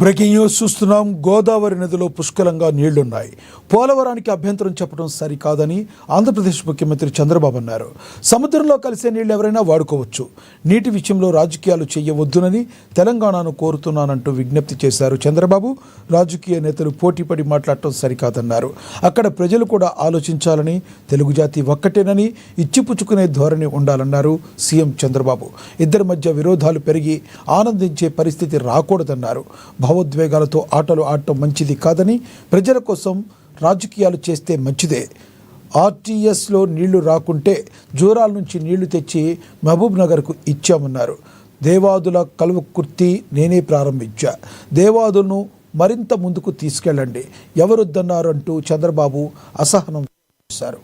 Breaking news చూస్తున్నాం. గోదావరి నదిలో పుష్కలంగా నీళ్లున్నాయి. పోలవరానికి అభ్యంతరం చెప్పడం సరికాదని ఆంధ్రప్రదేశ్ ముఖ్యమంత్రి చంద్రబాబు అన్నారు. సముద్రంలో కలిసే నీళ్లు ఎవరైనా వాడుకోవచ్చు, నీటి విషయంలో రాజకీయాలు చేయవద్దునని తెలంగాణను కోరుతున్నానంటూ విజ్ఞప్తి చేశారు చంద్రబాబు. రాజకీయ నేతలు పోటీపడి మాట్లాడటం సరికాదన్నారు. అక్కడ ప్రజలు కూడా ఆలోచించాలని, తెలుగు జాతి ఒక్కటేనని ఇచ్చిపుచ్చుకునే ధోరణి ఉండాలన్నారు సీఎం చంద్రబాబు. ఇద్దరి మధ్య విరోధాలు పెరిగి ఆనందించే పరిస్థితి రాకూడదన్నారు. భావోద్వేగాలతో ఆటలు ఆడటం మంచిది కాదని, ప్రజల కోసం రాజకీయాలు చేస్తే మంచిదే. ఆర్టీఎస్లో నీళ్లు రాకుంటే జూరాల నుంచి నీళ్లు తెచ్చి మహబూబ్ నగర్కు ఇచ్చామన్నారు. దేవాదుల కలువకుర్తి నేనే ప్రారంభించా, దేవాదులను మరింత ముందుకు తీసుకెళ్లండి, ఎవరొద్దన్నారు అంటూ చంద్రబాబు అసహనం చేశారు.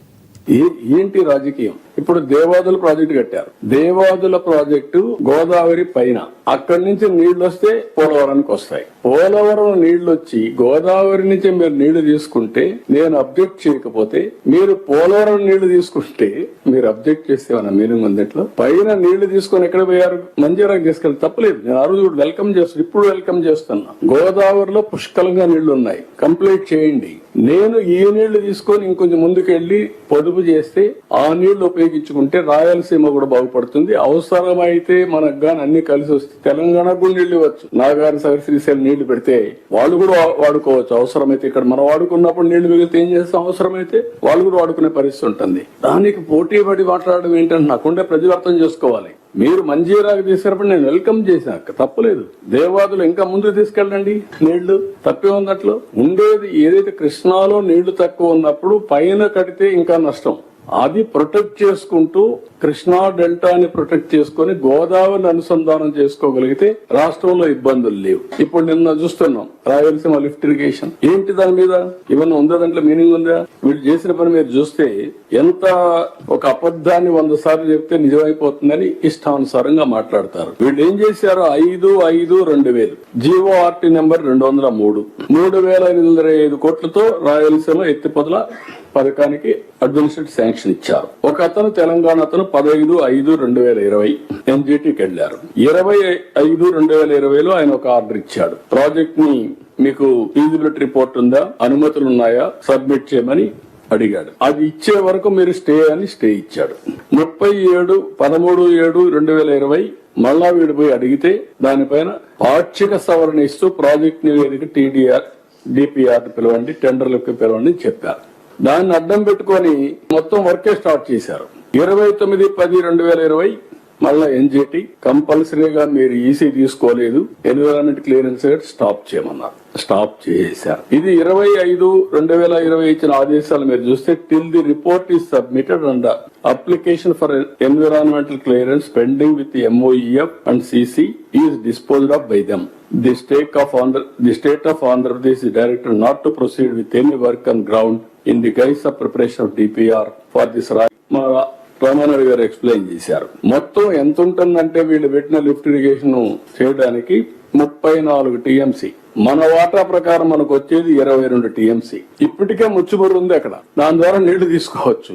ఏంటి రాజకీయం? ఇప్పుడు దేవాదుల ప్రాజెక్టు కట్టారు. దేవాదుల ప్రాజెక్టు గోదావరి పైన, అక్కడి నుంచి నీళ్లు వస్తే పోలవరానికి వస్తాయి. పోలవరం నీళ్లు వచ్చి గోదావరి నుంచి మీరు నీళ్లు తీసుకుంటే నేను అబ్జెక్ట్ చేయకపోతే, మీరు పోలవరం నీళ్లు తీసుకుంటే మీరు అబ్జెక్ట్ చేస్తే మీనింగ్ ఉందిట్లో. పైన నీళ్లు తీసుకొని ఎక్కడ పోయారు? మంజీరాకి తీసుకెళ్ళి తప్పలేదు. నేను ఆ రోజు వెల్కమ్ చేస్తాను, ఇప్పుడు వెల్కమ్ చేస్తున్నా. గోదావరిలో పుష్కలంగా నీళ్లు ఉన్నాయి, కంప్లీట్ చేయండి. నేను ఈ నీళ్లు తీసుకొని ఇంకొంచెం ముందుకెళ్లి పొదుపు చేస్తే ఆ నీళ్లు ఉపయోగించుకుంటే రాయలసీమ కూడా బాగుపడుతుంది. అవసరమైతే మనకు గాని అన్ని కలిసి వస్తే తెలంగాణకు కూడా నీళ్లు ఇవ్వచ్చు. నాగారి సాగర్ శ్రీశైలం నీళ్లు పెడితే వాళ్ళు కూడా వాడుకోవచ్చు. అవసరమైతే ఇక్కడ మనం వాడుకున్నప్పుడు నీళ్లు మిగిలితే ఏం చేస్తాం? అవసరమైతే వాళ్ళు కూడా వాడుకునే పరిస్థితి ఉంటుంది. దానికి పోటీ పడి మాట్లాడడం ఏంటంటే నాకుండే ప్రజలు అర్థం చేసుకోవాలి. మీరు మంజీరాకి తీసుకున్నప్పుడు నేను వెల్కమ్ చేశాక తప్పలేదు. దేవాదులు ఇంకా ముందుకు తీసుకెళ్ళండి. నీళ్లు తప్పే ఉన్నట్లు ఉండేది. ఏదైతే కృష్ణాలో నీళ్లు తక్కువ ఉన్నప్పుడు పైన కడితే ఇంకా నష్టం. అది ప్రొటెక్ట్ చేసుకుంటూ కృష్ణా డెల్టాని ప్రొటెక్ట్ చేసుకుని గోదావరిని అనుసంధానం చేసుకోగలిగితే రాష్ట్రంలో ఇబ్బందులు లేవు. ఇప్పుడు నిన్న చూస్తున్నాం రాయలసీమ లిఫ్ట్ ఇరిగేషన్ ఏంటి, దాని మీద ఇవన్నీ ఉందా? దాంట్లో మీనింగ్ ఉందా? వీళ్ళు చేసిన పని మీరు చూస్తే ఎంత ఒక అబద్ధాన్ని 100 సార్లు చెప్తే నిజమైపోతుందని ఇష్టానుసారంగా మాట్లాడతారు. వీళ్ళు ఏం చేశారు? 5/5/2000 జీవోఆర్టీ నెంబర్ 203 3,525 కోట్లతో రాయలసీమ ఎత్తిపోతల పథకానికి అడ్మినిస్ట్రేటివ్ శాంక్షన్ ఇచ్చారు. ఒక అతను తెలంగాణ అతను 15/5/2020 ఎన్జిటికి వెళ్లారు. 20/5/2020లో ఆయన ఒక ఆర్డర్ ఇచ్చాడు. ప్రాజెక్ట్ ని మీకు ఫీజిబిలిటీ రిపోర్ట్ ఉందా, అనుమతులు ఉన్నాయా, సబ్మిట్ చేయమని అడిగాడు. అది ఇచ్చే వరకు మీరు స్టే అని స్టే ఇచ్చాడు. 37/13/7/2020 మళ్ళా వీడు పోయి అడిగితే దానిపైన పాక్షిక సవరణ ఇస్తూ ప్రాజెక్ట్ నివేదిక TDR DPR పిలవండి, టెండర్లకు పిలవండి చెప్పారు. దాన్ని అడ్డం పెట్టుకుని మొత్తం వర్కే స్టార్ట్ చేశారు. 29/10/2020 మళ్ళా ఎన్జిటి కంపల్సరీగా మీరు ఈసీ తీసుకోలేదు, ఎన్విరాన్మెంట్ క్లియరెన్స్ స్టాప్ చేయమన్నారు. స్టాప్ చేశారు. ఇది 25/5/2020 ఇచ్చిన ఆదేశాలు మీరు చూస్తే till the report is submitted and application for environmental clearance pending with MOEF and CC is disposed of by them. The state of Andhra Pradesh is directed not to proceed with any work on ground in the guise of preparation of DPR for this. Ramanaidu గారు explain చేశారు. మొత్తం ఎంత ఉంటుందంటే వీళ్ళు పెట్టిన lift irrigation చేయడానికి 34 TMC. మన వాటా ప్రకారం మనకు వచ్చేది 22 TMC. ఇప్పటికే ముచ్చుమరు ఉంది అక్కడ, దాని ద్వారా నీళ్లు తీసుకోవచ్చు.